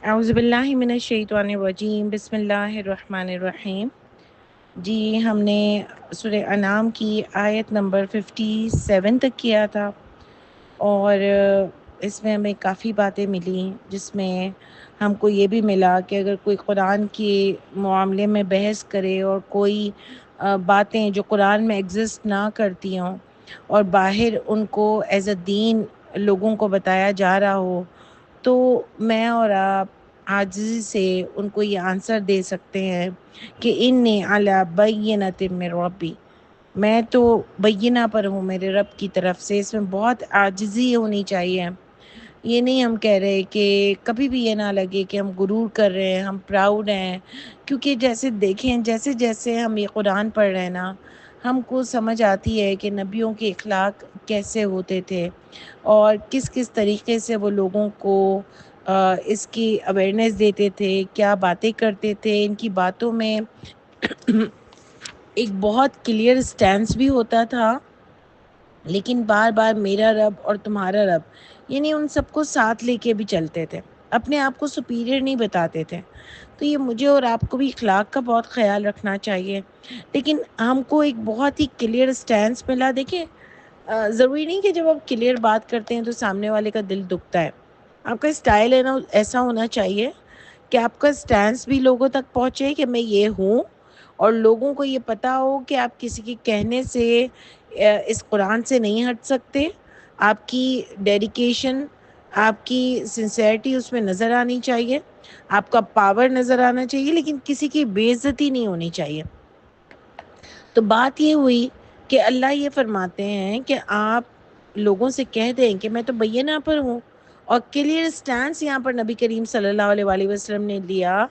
اعوذ باللہ من الشیطان الرجیم بسم اللہ الرحمن الرحیم۔ جی ہم نے سورہ انعام کی آیت نمبر 57 تک کیا تھا، اور اس میں ہمیں کافی باتیں ملیں، جس میں ہم کو یہ بھی ملا کہ اگر کوئی قرآن کے معاملے میں بحث کرے اور کوئی باتیں جو قرآن میں ایگزسٹ نہ کرتی ہوں اور باہر ان کو ایز اے دین لوگوں کو بتایا جا رہا ہو، تو میں اور آپ عاجزی سے ان کو یہ آنسر دے سکتے ہیں کہ انی علی بینۃ من ربی، میں تو بینہ پر ہوں میرے رب کی طرف سے۔ اس میں بہت عاجزی ہونی چاہیے۔ یہ نہیں ہم کہہ رہے کہ کبھی بھی یہ نہ لگے کہ ہم غرور کر رہے ہیں، ہم پراؤڈ ہیں، کیونکہ جیسے دیکھیں جیسے جیسے ہم یہ قرآن پڑھ رہے ہیں نا، ہم کو سمجھ آتی ہے کہ نبیوں کے اخلاق کیسے ہوتے تھے اور کس کس طریقے سے وہ لوگوں کو اس کی اویئرنیس دیتے تھے، کیا باتیں کرتے تھے۔ ان کی باتوں میں ایک بہت کلیئر سٹینس بھی ہوتا تھا، لیکن بار بار میرا رب اور تمہارا رب، یعنی ان سب کو ساتھ لے کے بھی چلتے تھے، اپنے آپ کو سپیریئر نہیں بتاتے تھے۔ تو یہ مجھے اور آپ کو بھی اخلاق کا بہت خیال رکھنا چاہیے، لیکن ہم کو ایک بہت ہی کلیئر سٹینس ملا۔ دیکھیں ضروری نہیں کہ جب آپ کلیئر بات کرتے ہیں تو سامنے والے کا دل دکھتا ہے۔ آپ کا اسٹائل ہے نا ایسا ہونا چاہیے کہ آپ کا سٹینس بھی لوگوں تک پہنچے کہ میں یہ ہوں، اور لوگوں کو یہ پتا ہو کہ آپ کسی کے کہنے سے اس قرآن سے نہیں ہٹ سکتے۔ آپ کی ڈیڈیکیشن، آپ کی سنسیئرٹی اس میں نظر آنی چاہیے، آپ کا پاور نظر آنا چاہیے، لیکن کسی کی بے عزتی نہیں ہونی چاہیے۔ تو بات یہ ہوئی کہ اللہ یہ فرماتے ہیں کہ آپ لوگوں سے کہہ دیں کہ میں تو بینہ پر ہوں، اور کلیئر سٹینس یہاں پر نبی کریم صلی اللہ علیہ وآلہ وسلم نے لیا۔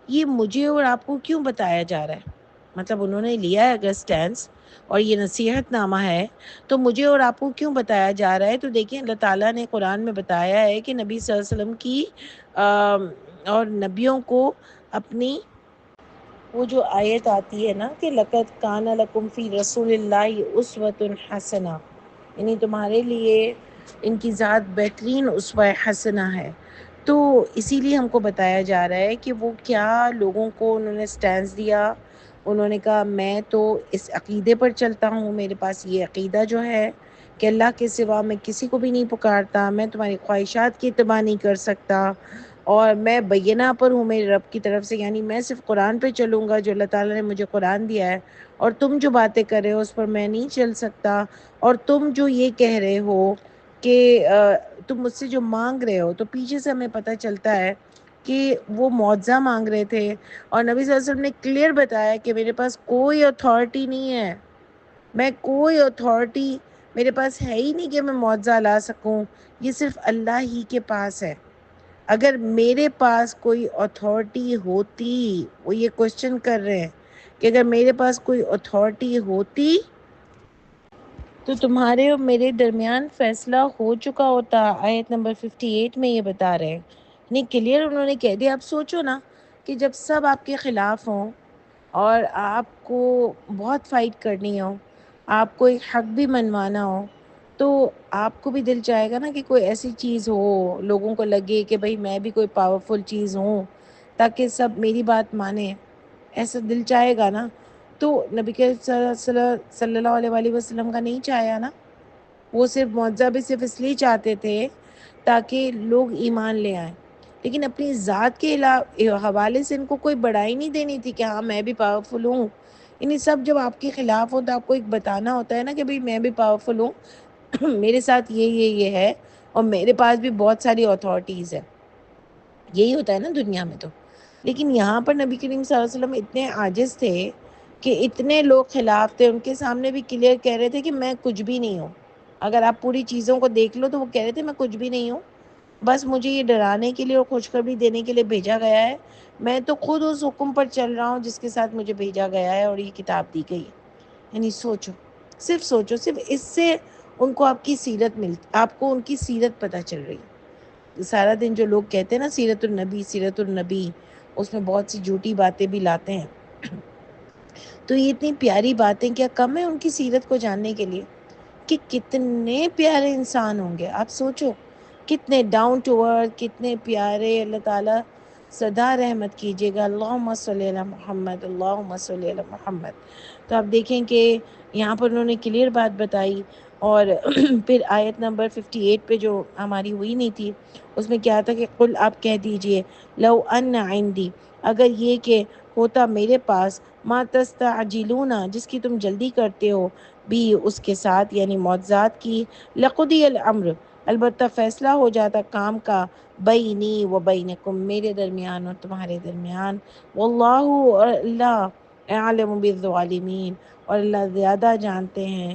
یہ مجھے اور آپ کو کیوں بتایا جا رہا ہے؟ مطلب انہوں نے لیا ہے اگر سٹینس اور یہ نصیحت نامہ ہے، تو مجھے اور آپ کو کیوں بتایا جا رہا ہے؟ تو دیکھیں اللہ تعالیٰ نے قرآن میں بتایا ہے کہ نبی صلی اللہ علیہ وسلم کی اور نبیوں کو اپنی وہ جو آیت آتی ہے نا کہ لقد کان لکم فی رسول اللہ اسوۃ حسنہ، یعنی تمہارے لیے ان کی ذات بہترین اسوہ حسنہ ہے۔ تو اسی لیے ہم کو بتایا جا رہا ہے کہ وہ کیا لوگوں کو انہوں نے سٹینس دیا۔ انہوں نے کہا میں تو اس عقیدے پر چلتا ہوں، میرے پاس یہ عقیدہ جو ہے کہ اللہ کے سوا میں کسی کو بھی نہیں پکارتا، میں تمہاری خواہشات کی اتباع نہیں کر سکتا، اور میں بینہ پر ہوں میرے رب کی طرف سے، یعنی میں صرف قرآن پہ چلوں گا جو اللہ تعالیٰ نے مجھے قرآن دیا ہے، اور تم جو باتیں کر رہے ہو اس پر میں نہیں چل سکتا۔ اور تم جو یہ کہہ رہے ہو کہ تم مجھ سے جو مانگ رہے ہو، تو پیچھے سے ہمیں پتہ چلتا ہے کہ وہ معجزہ مانگ رہے تھے، اور نبی صلی اللہ علیہ وسلم نے کلیئر بتایا کہ میرے پاس کوئی اتھارٹی نہیں ہے، میں کوئی اتھارٹی میرے پاس ہے ہی نہیں کہ میں معجزہ لا سکوں، یہ صرف اللہ ہی کے پاس ہے۔ اگر میرے پاس کوئی اتھارٹی ہوتی، وہ یہ کوشچن کر رہے ہیں کہ اگر میرے پاس کوئی اتھارٹی ہوتی تو تمہارے اور میرے درمیان فیصلہ ہو چکا ہوتا۔ آیت نمبر 58 میں یہ بتا رہے ہیں، نہیں کلیئر انہوں نے کہہ دیا۔ اب سوچو نا کہ جب سب آپ کے خلاف ہوں اور آپ کو بہت فائٹ کرنی ہو، آپ کو ایک حق بھی منوانا ہو، تو آپ کو بھی دل چاہے گا نا کہ کوئی ایسی چیز ہو، لوگوں کو لگے کہ بھئی میں بھی کوئی پاورفل چیز ہوں تاکہ سب میری بات مانیں، ایسا دل چاہے گا نا۔ تو نبی کے صلی اللہ علیہ وآلہ وسلم کا نہیں چاہیا نا، وہ صرف معجزہ بھی صرف اس لیے چاہتے تھے تاکہ لوگ ایمان لے آئیں، لیکن اپنی ذات کے حوالے سے ان کو کوئی بڑائی نہیں دینی تھی کہ ہاں میں بھی پاورفل ہوں۔ انہیں سب جب آپ کے خلاف ہو تو آپ کو ایک بتانا ہوتا ہے نا کہ بھئی میں بھی پاورفل ہوں، میرے ساتھ یہ ہے، اور میرے پاس بھی بہت ساری اتھارٹیز ہیں۔ یہی ہوتا ہے نا دنیا میں تو۔ لیکن یہاں پر نبی کریم صلی اللہ علیہ وسلم اتنے عاجز تھے کہ اتنے لوگ خلاف تھے، ان کے سامنے بھی کلیئر کہہ رہے تھے کہ میں کچھ بھی نہیں ہوں۔ اگر آپ پوری چیزوں کو دیکھ لو تو وہ کہہ رہے تھے میں کچھ بھی نہیں ہوں، بس مجھے یہ ڈرانے کے لیے اور خوشخبری دینے کے لیے بھیجا گیا ہے، میں تو خود اس حکم پر چل رہا ہوں جس کے ساتھ مجھے بھیجا گیا ہے اور یہ کتاب دی گئی ہے۔ یعنی سوچو، صرف اس سے ان کو آپ کی سیرت آپ کو ان کی سیرت پتہ چل رہی ہے۔ سارا دن جو لوگ کہتے ہیں نا سیرت النبی سیرت النبی، اس میں بہت سی جھوٹی باتیں بھی لاتے ہیں، تو یہ اتنی پیاری باتیں کیا کم ہے ان کی سیرت کو جاننے کے لیے کہ کتنے پیارے انسان ہوں گے۔ آپ سوچو کتنے ڈاؤن ٹو ارتھ، کتنے پیارے، اللہ تعالیٰ سدا رحمت کیجیے گا، اللہم صلی علی محمد، اللہم صلی علی محمد۔ تو آپ دیکھیں کہ یہاں پر انہوں نے کلیئر بات بتائی۔ اور پھر آیت نمبر 58 پہ جو ہماری ہوئی نہیں تھی، اس میں کیا تھا کہ قل آپ کہہ دیجئے لو ان عندی، اگر یہ کہ ہوتا میرے پاس، ما تستعجلون، جس کی تم جلدی کرتے ہو، بھی اس کے ساتھ یعنی معجزات کی، لقضی الامر، البتہ فیصلہ ہو جاتا کام کا، بینی و بینکم، میرے درمیان اور تمہارے درمیان، واللہ، اور اللہ، اعلم بالظالمین، اور اللہ زیادہ جانتے ہیں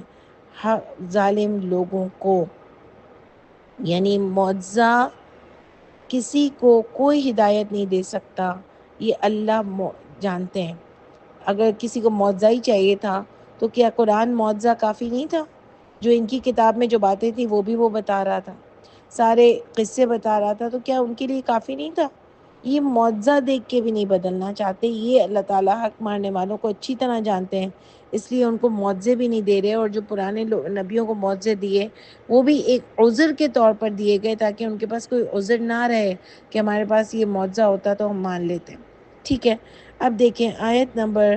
ظالم لوگوں کو۔ یعنی معجزہ کسی کو کوئی ہدایت نہیں دے سکتا، یہ اللہ جانتے ہیں۔ اگر کسی کو معجزہ ہی چاہیے تھا تو کیا قرآن معجزہ کافی نہیں تھا؟ جو ان کی کتاب میں جو باتیں تھیں وہ بھی وہ بتا رہا تھا، سارے قصے بتا رہا تھا، تو کیا ان کے لیے کافی نہیں تھا؟ یہ معجزہ دیکھ کے بھی نہیں بدلنا چاہتے، یہ اللہ تعالیٰ حق ماننے والوں کو اچھی طرح جانتے ہیں، اس لیے ان کو معجزے بھی نہیں دے رہے۔ اور جو پرانے نبیوں کو معجزے دیے وہ بھی ایک عذر کے طور پر دیے گئے، تاکہ ان کے پاس کوئی عذر نہ رہے کہ ہمارے پاس یہ معجزہ ہوتا تو ہم مان لیتے۔ ٹھیک ہے، اب دیکھیں آیت نمبر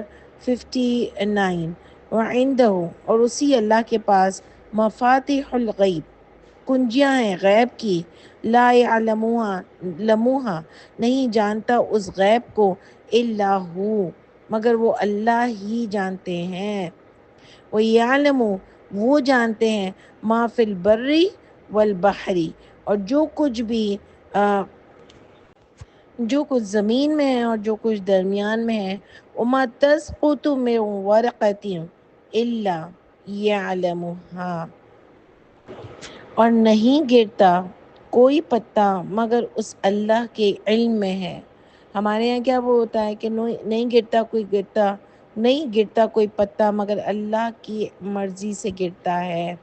59، وَعِندَهُ، اور اسی اللہ کے پاس، مفاتح الغیب، کنجیاں ہیں غیب کی، لا یعلموہا، نہیں جانتا اس غیب کو، الا ہو، مگر وہ اللہ ہی جانتے ہیں، وَيَعْلَمُ، وہ جانتے ہیں، ما فی البر والبحر، اور جو کچھ زمین میں ہے اور جو کچھ درمیان میں ہے، وَمَا تَسْقُطُ مِنْ وَرَقَةٍ إِلَّا يَعْلَمُهَا، اور نہیں گرتا کوئی پتا مگر اس اللہ کے علم میں ہے۔ ہمارے یہاں کیا وہ ہوتا ہے کہ نہیں گرتا کوئی پتا مگر اللہ کی مرضی سے گرتا ہے۔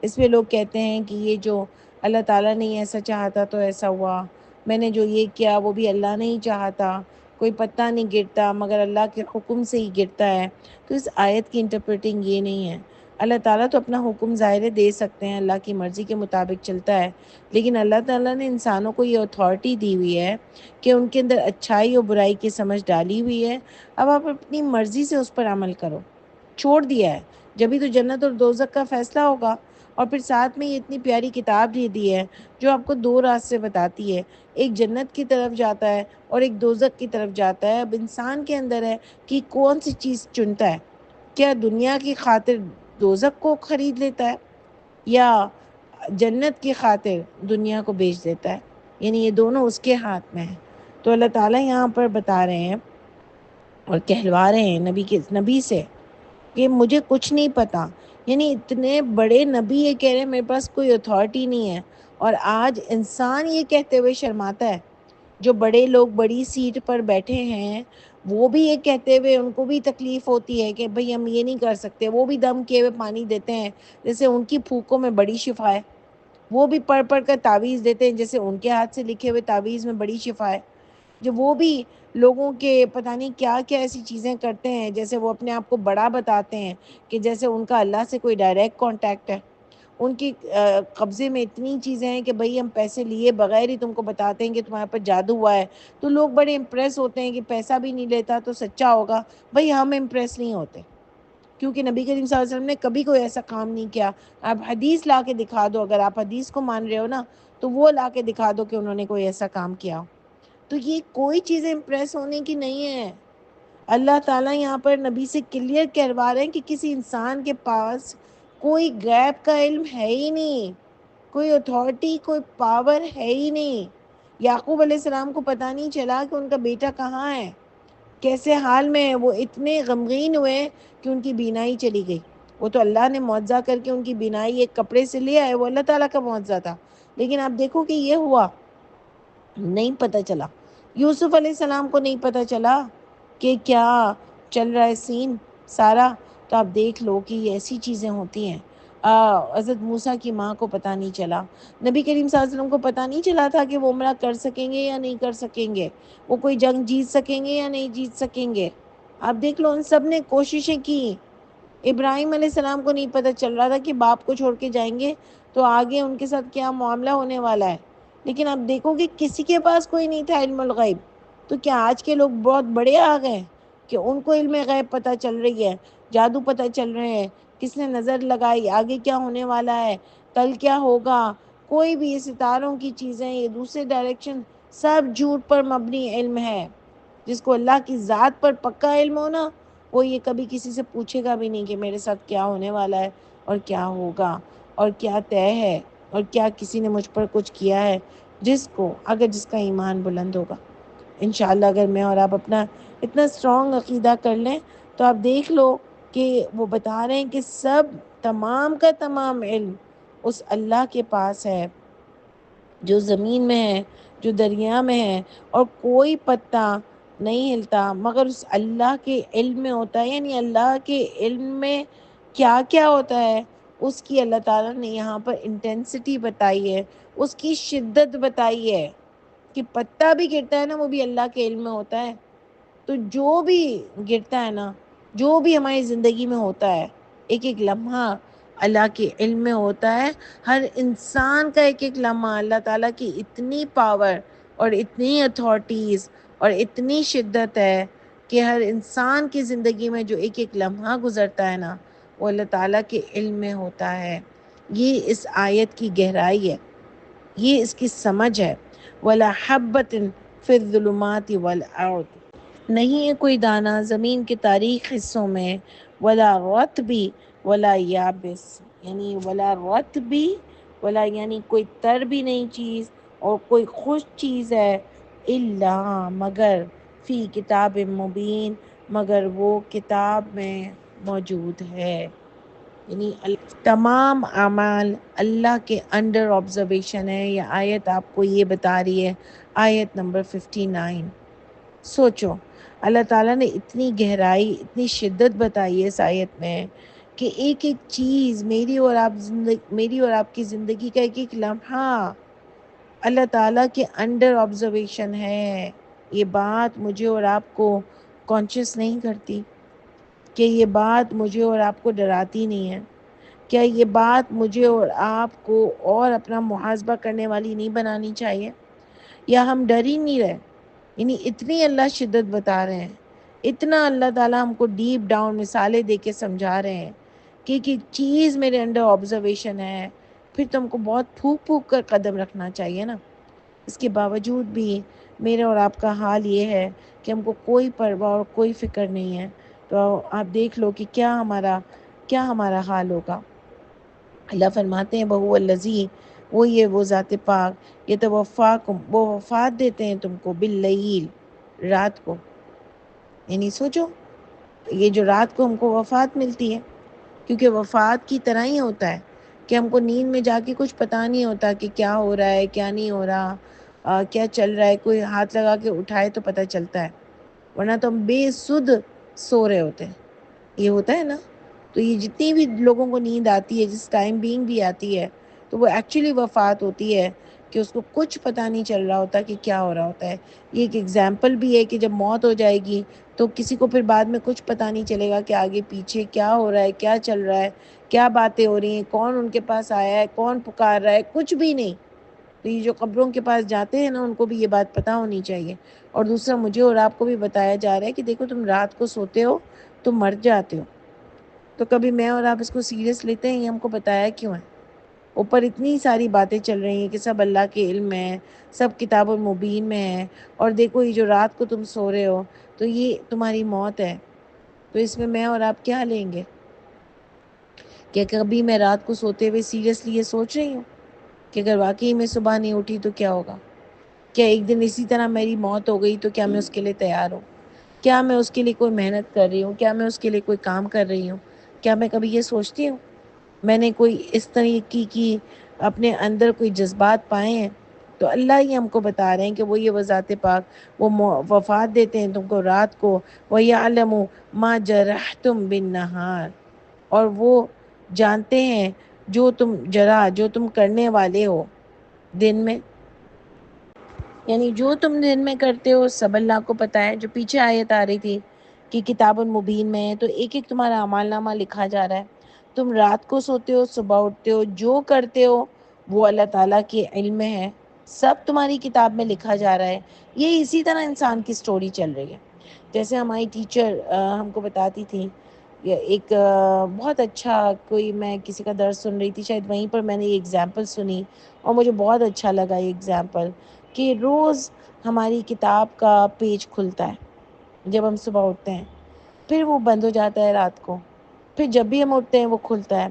اس میں لوگ کہتے ہیں کہ یہ جو اللہ تعالیٰ نے ایسا چاہتا تو ایسا ہوا، میں نے جو یہ کیا وہ بھی اللہ نے ہی چاہتا، کوئی پتا نہیں گرتا مگر اللہ کے حکم سے ہی گرتا ہے۔ تو اس آیت کی انٹرپریٹنگ یہ نہیں ہے۔ اللہ تعالیٰ تو اپنا حکم ظاہر دے سکتے ہیں، اللہ کی مرضی کے مطابق چلتا ہے، لیکن اللہ تعالیٰ نے انسانوں کو یہ اتھارٹی دی ہوئی ہے کہ ان کے اندر اچھائی اور برائی کی سمجھ ڈالی ہوئی ہے، اب آپ اپنی مرضی سے اس پر عمل کرو، چھوڑ دیا ہے، جبھی تو جنت اور دوزخ کا فیصلہ ہوگا۔ اور پھر ساتھ میں یہ اتنی پیاری کتاب دے دی ہے جو آپ کو دو راستے بتاتی ہے، ایک جنت کی طرف جاتا ہے اور ایک دوزخ کی طرف جاتا ہے۔ اب انسان کے اندر ہے کہ کون سی چیز چنتا ہے، کیا دنیا کی خاطر دوزخ کو خرید لیتا ہے یا جنت کی خاطر دنیا کو بیچ دیتا ہے؟ یعنی یہ دونوں اس کے ہاتھ میں ہیں۔ تو اللہ تعالیٰ یہاں پر بتا رہے ہیں اور کہلوا رہے ہیں نبی سے کہ مجھے کچھ نہیں پتا، یعنی اتنے بڑے نبی یہ کہہ رہے ہیں میرے پاس کوئی اتھارٹی نہیں ہے، اور آج انسان یہ کہتے ہوئے شرماتا ہے۔ جو بڑے لوگ بڑی سیٹ پر بیٹھے ہیں وہ بھی یہ کہتے ہوئے ان کو بھی تکلیف ہوتی ہے کہ بھئی ہم یہ نہیں کر سکتے، وہ بھی دم کیے ہوئے پانی دیتے ہیں جیسے ان کی پھوکوں میں بڑی شفا ہے، وہ بھی پڑھ پڑھ کر تعویذ دیتے ہیں جیسے ان کے ہاتھ سے لکھے ہوئے تعویذ میں بڑی شفا ہے، جو وہ بھی لوگوں کے پتہ نہیں کیا کیا ایسی چیزیں کرتے ہیں، جیسے وہ اپنے آپ کو بڑا بتاتے ہیں کہ جیسے ان کا اللہ سے کوئی ڈائریکٹ کانٹیکٹ ہے، ان کی قبضے میں اتنی چیزیں ہیں کہ بھئی ہم پیسے لیے بغیر ہی تم کو بتاتے ہیں کہ تمہارے پر جادو ہوا ہے، تو لوگ بڑے امپریس ہوتے ہیں کہ پیسہ بھی نہیں لیتا تو سچا ہوگا۔ بھئی ہم امپریس نہیں ہوتے، کیونکہ نبی کریم صلی اللہ علیہ وسلم نے کبھی کوئی ایسا کام نہیں کیا۔ آپ حدیث لا کے دکھا دو، اگر آپ حدیث کو مان رہے ہو نا تو وہ لا کے دکھا دو کہ انہوں نے کوئی ایسا کام کیا۔ تو یہ کوئی چیزیں امپریس ہونے کی نہیں ہے۔ اللہ تعالیٰ یہاں پر نبی سے کلیئر کروا رہے ہیں کہ کسی انسان کے پاس کوئی غیب کا علم ہے ہی نہیں، کوئی اتھارٹی، کوئی پاور ہے ہی نہیں۔ یعقوب علیہ السلام کو پتہ نہیں چلا کہ ان کا بیٹا کہاں ہے، کیسے حال میں ہے، وہ اتنے غمگین ہوئے کہ ان کی بینائی چلی گئی۔ وہ تو اللہ نے معجزہ کر کے ان کی بینائی ایک کپڑے سے لے آئے، وہ اللہ تعالیٰ کا معجزہ تھا، لیکن آپ دیکھو کہ یہ ہوا نہیں پتہ چلا۔ یوسف علیہ السلام کو نہیں پتہ چلا کہ کیا چل رہا ہے سین سارا۔ تو آپ دیکھ لو کہ یہ ایسی چیزیں ہوتی ہیں۔ حضرت موسیٰ کی ماں کو پتہ نہیں چلا، نبی کریم صلی اللہ علیہ وسلم کو پتہ نہیں چلا تھا کہ وہ عمرہ کر سکیں گے یا نہیں کر سکیں گے، وہ کوئی جنگ جیت سکیں گے یا نہیں جیت سکیں گے۔ آپ دیکھ لو ان سب نے کوششیں کی۔ ابراہیم علیہ السلام کو نہیں پتہ چل رہا تھا کہ باپ کو چھوڑ کے جائیں گے تو آگے ان کے ساتھ کیا معاملہ ہونے والا ہے، لیکن اب دیکھو کہ کسی کے پاس کوئی نہیں تھا علم الغیب، تو کیا آج کے لوگ بہت بڑے آ گئے کہ ان کو علم غیب پتہ چل رہی ہے، جادو پتہ چل رہے ہیں، کس نے نظر لگائی، آگے کیا ہونے والا ہے، کل کیا ہوگا، کوئی بھی ستاروں کی چیزیں، یہ دوسرے ڈائریکشن، سب جھوٹ پر مبنی علم ہے۔ جس کو اللہ کی ذات پر پکا علم ہونا، وہ یہ کبھی کسی سے پوچھے گا بھی نہیں کہ میرے ساتھ کیا ہونے والا ہے اور کیا ہوگا اور کیا طے ہے اور کیا کسی نے مجھ پر کچھ کیا ہے۔ جس کا ایمان بلند ہوگا انشاءاللہ، اگر میں اور آپ اپنا اتنا اسٹرانگ عقیدہ کر لیں تو آپ دیکھ لو کہ وہ بتا رہے ہیں کہ تمام کا تمام علم اس اللہ کے پاس ہے جو زمین میں ہے، جو دریا میں ہے، اور کوئی پتا نہیں ہلتا مگر اس اللہ کے علم میں ہوتا ہے۔ یعنی اللہ کے علم میں کیا کیا ہوتا ہے اس کی اللہ تعالیٰ نے یہاں پر انٹینسٹی بتائی ہے، اس کی شدت بتائی ہے کہ پتا بھی گرتا ہے نا، وہ بھی اللہ کے علم میں ہوتا ہے۔ تو جو بھی گرتا ہے نا، جو بھی ہماری زندگی میں ہوتا ہے، ایک ایک لمحہ اللہ کے علم میں ہوتا ہے۔ ہر انسان کا ایک ایک لمحہ اللہ تعالیٰ کی اتنی پاور اور اتنی اتھارٹیز اور اتنی شدت ہے کہ ہر انسان کی زندگی میں جو ایک ایک لمحہ گزرتا ہے نا، وہ اللہ تعالیٰ کے علم میں ہوتا ہے۔ یہ اس آیت کی گہرائی ہے، یہ اس کی سمجھ ہے۔ وَلَا حَبَّةٍ فِي الظُّلُمَاتِ وَالْأَرْضِ، نہیں ہے کوئی دانہ زمین کے تاریک حصوں میں، ولا رطبی ولا یابس، یعنی ولا رطبی ولا، یعنی کوئی تر بھی نہیں چیز اور کوئی خشک چیز ہے، الا مگر فی کتاب مبین، مگر وہ کتاب میں موجود ہے۔ یعنی تمام اعمال اللہ کے انڈر آبزرویشن ہے۔ یہ آیت آپ کو یہ بتا رہی ہے، آیت نمبر 59۔ سوچو، اللہ تعالیٰ نے اتنی گہرائی، اتنی شدت بتائی ہے اس آیت میں کہ ایک ایک چیز میری اور آپ کی زندگی کا ایک ایک لمحہ اللہ تعالیٰ کے انڈر آبزرویشن ہے۔ یہ بات مجھے اور آپ کو کانشیس نہیں کرتی؟ کہ یہ بات مجھے اور آپ کو ڈراتی نہیں ہے؟ کیا یہ بات مجھے اور آپ کو اور اپنا محاسبہ کرنے والی نہیں بنانی چاہیے؟ یا ہم ڈر ہی نہیں رہے؟ یعنی اتنی اللہ شدت بتا رہے ہیں، اتنا اللہ تعالیٰ ہم کو ڈیپ ڈاؤن مثالیں دے کے سمجھا رہے ہیں کہ ایک چیز میرے انڈر آبزرویشن ہے، پھر تم کو بہت پھونک پھونک کر قدم رکھنا چاہیے نا۔ اس کے باوجود بھی میرے اور آپ کا حال یہ ہے کہ ہم کو کوئی پرواہ اور کوئی فکر نہیں ہے۔ تو آپ دیکھ لو کہ کیا ہمارا حال ہوگا۔ اللہ فرماتے ہیں بہو الذی، وہ ذات پاک، یہ توفاکم، وہ وفات دیتے ہیں تم کو باللیل، رات کو۔ یعنی سوچو، یہ جو رات کو ہم کو وفات ملتی ہے، کیونکہ وفات کی طرح ہی ہوتا ہے کہ ہم کو نیند میں جا کے کچھ پتہ نہیں ہوتا کہ کیا ہو رہا ہے، کیا نہیں ہو رہا، کیا چل رہا ہے، کوئی ہاتھ لگا کے اٹھائے تو پتہ چلتا ہے، ورنہ تو ہم بے سدھ سو رہے ہوتے ہیں۔ یہ ہوتا ہے نا۔ تو یہ جتنی بھی لوگوں کو نیند آتی ہے، جس ٹائم بینگ بھی آتی ہے، تو وہ ایکچولی وفات ہوتی ہے کہ اس کو کچھ پتہ نہیں چل رہا ہوتا کہ کیا ہو رہا ہوتا ہے۔ یہ ایک ایگزامپل بھی ہے کہ جب موت ہو جائے گی تو کسی کو پھر بعد میں کچھ پتہ نہیں چلے گا کہ آگے پیچھے کیا ہو رہا ہے، کیا چل رہا ہے، کیا باتیں ہو رہی ہیں، کون ان کے پاس آیا ہے، کون پکار رہا ہے، کچھ بھی نہیں۔ تو یہ جو قبروں کے پاس جاتے ہیں نا، ان کو بھی یہ بات پتہ ہونی چاہیے۔ اور دوسرا، مجھے اور آپ کو بھی بتایا جا رہا ہے کہ دیکھو، تم رات کو سوتے ہو تو مر جاتے ہو۔ تو کبھی میں اور آپ اس کو سیریس لیتے ہیں؟ یہ ہم کو بتایا کیوں ہے؟ اوپر اتنی ساری باتیں چل رہی ہیں کہ سب اللہ کے علم میں ہے، سب کتاب المبین میں ہے، اور دیکھو یہ جو رات کو تم سو رہے ہو تو یہ تمہاری موت ہے۔ تو اس میں اور آپ کیا لیں گے؟ کہ کبھی میں رات کو سوتے ہوئے سیریسلی یہ سوچ رہی ہوں کہ اگر واقعی میں صبح نہیں اٹھی تو کیا ہوگا؟ کیا ایک دن اسی طرح میری موت ہو گئی تو کیا میں اس کے لیے تیار ہوں؟ کیا میں اس کے لیے کوئی محنت کر رہی ہوں؟ کیا میں اس کے لیے کوئی کام کر رہی ہوں؟ کیا میں کبھی یہ سوچتی ہوں؟ میں نے کوئی اس طریقے کی اپنے اندر کوئی جذبات پائے ہیں؟ تو اللہ ہی ہم کو بتا رہے ہیں کہ وہ یہ ذات پاک، وہ وفات دیتے ہیں تم کو رات کو، وَيَعْلَمُ مَا جَرَحْتُمْ بِالنَّهَارِ، اور وہ جانتے ہیں جو تم کرنے والے ہو دن میں۔ یعنی جو تم دن میں کرتے ہو سب اللہ کو پتہ ہے۔ جو پیچھے آیت آ رہی تھی کہ کتاب المبین میں ہے، تو ایک ایک تمہارا اعمال نامہ لکھا جا رہا ہے۔ تم رات کو سوتے ہو، صبح اٹھتے ہو، جو کرتے ہو وہ اللہ تعالیٰ کے علم میں ہے۔ سب تمہاری کتاب میں لکھا جا رہا ہے. یہ اسی طرح انسان کی سٹوری چل رہی ہے. جیسے ہماری ٹیچر ہم کو بتاتی تھی، ایک بہت اچھا، کوئی میں کسی کا درس سن رہی تھی، شاید وہیں پر میں نے یہ ایگزامپل سنی اور مجھے بہت اچھا لگا یہ ایگزامپل، کہ روز ہماری کتاب کا پیج کھلتا ہے جب ہم صبح اٹھتے ہیں، پھر وہ بند ہو جاتا ہے رات کو، پھر جب بھی ہم اٹھتے ہیں وہ کھلتا ہے.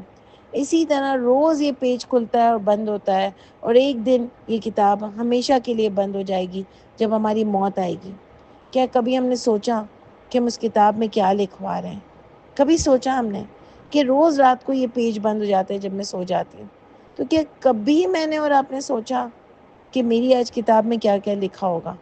اسی طرح روز یہ پیج کھلتا ہے اور بند ہوتا ہے، اور ایک دن یہ کتاب ہمیشہ کے لیے بند ہو جائے گی جب ہماری موت آئے گی. کیا کبھی ہم نے سوچا کہ ہم اس کتاب میں کیا لکھوا رہے ہیں؟ کبھی سوچا ہم نے کہ روز رات کو یہ پیج بند ہو جاتے ہیں جب میں سو جاتی ہوں؟ تو کیا کبھی میں نے اور آپ نے سوچا کہ میری آج کتاب میں کیا کیا لکھا ہوگا؟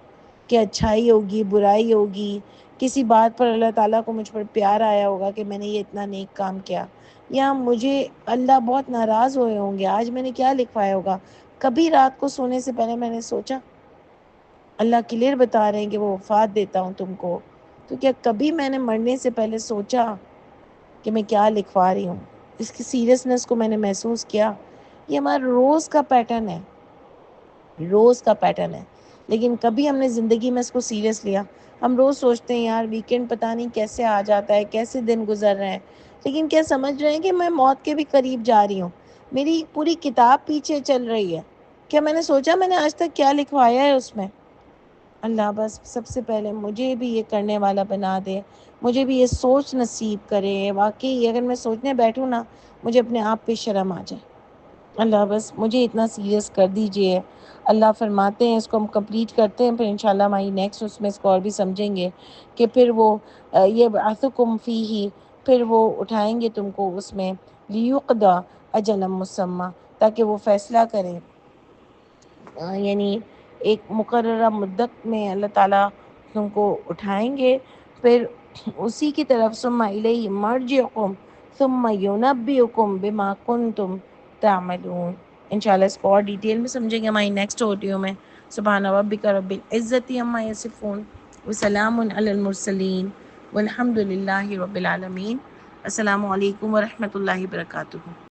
کہ اچھائی ہوگی، برائی ہوگی، کسی بات پر اللہ تعالیٰ کو مجھ پر پیار آیا ہوگا کہ میں نے یہ اتنا نیک کام کیا، یا مجھے اللہ بہت ناراض ہوئے ہوں گے، آج میں نے کیا لکھوایا ہوگا؟ کبھی رات کو سونے سے پہلے میں نے سوچا؟ اللہ کلیئر بتا رہے ہیں کہ وہ وفات دیتا ہوں تم کو، تو کیا کبھی میں نے مرنے سے پہلے سوچا کہ میں کیا لکھوا رہی ہوں؟ اس کی سیریسنس کو میں نے محسوس کیا. یہ ہمارا روز کا پیٹرن ہے، روز کا پیٹرن ہے، لیکن کبھی ہم نے زندگی میں اس کو سیریس لیا؟ ہم روز سوچتے ہیں یار ویکینڈ پتہ نہیں کیسے آ جاتا ہے، کیسے دن گزر رہے ہیں، لیکن کیا سمجھ رہے ہیں کہ میں موت کے بھی قریب جا رہی ہوں؟ میری پوری کتاب پیچھے چل رہی ہے. کیا میں نے سوچا میں نے آج تک کیا لکھوایا ہے اس میں؟ اللہ بس سب سے پہلے مجھے بھی یہ کرنے والا بنا دے، مجھے بھی یہ سوچ نصیب کرے. واقعی اگر میں سوچنے بیٹھوں نا، مجھے اپنے آپ پہ شرم آ جائے. اللہ بس مجھے اتنا سیریس کر دیجئے. اللہ فرماتے ہیں اس کو ہم کمپلیٹ کرتے ہیں، پھر انشاءاللہ ہماری نیکسٹ اس میں اس کو اور بھی سمجھیں گے کہ پھر وہ یہ بعثکم فیہ، پھر وہ اٹھائیں گے تم کو اس میں، لیقضی اجل مسمى، تاکہ وہ فیصلہ کریں، یعنی ایک مقررہ مدت میں اللہ تعالیٰ تم کو اٹھائیں گے، پھر اسی کی طرف ثم الیہ مرجعکم ثم ینبئکم بما کنتم تعملون. انشاءاللہ اس کو اور ڈیٹیل میں سمجھیں گے ہماری نیکسٹ آڈیو میں. سبحان ربک رب العزت عما یصفون وسلام علی المرسلین والحمد للہ رب العالمین. السلام علیکم ورحمۃ اللہ وبرکاتہ.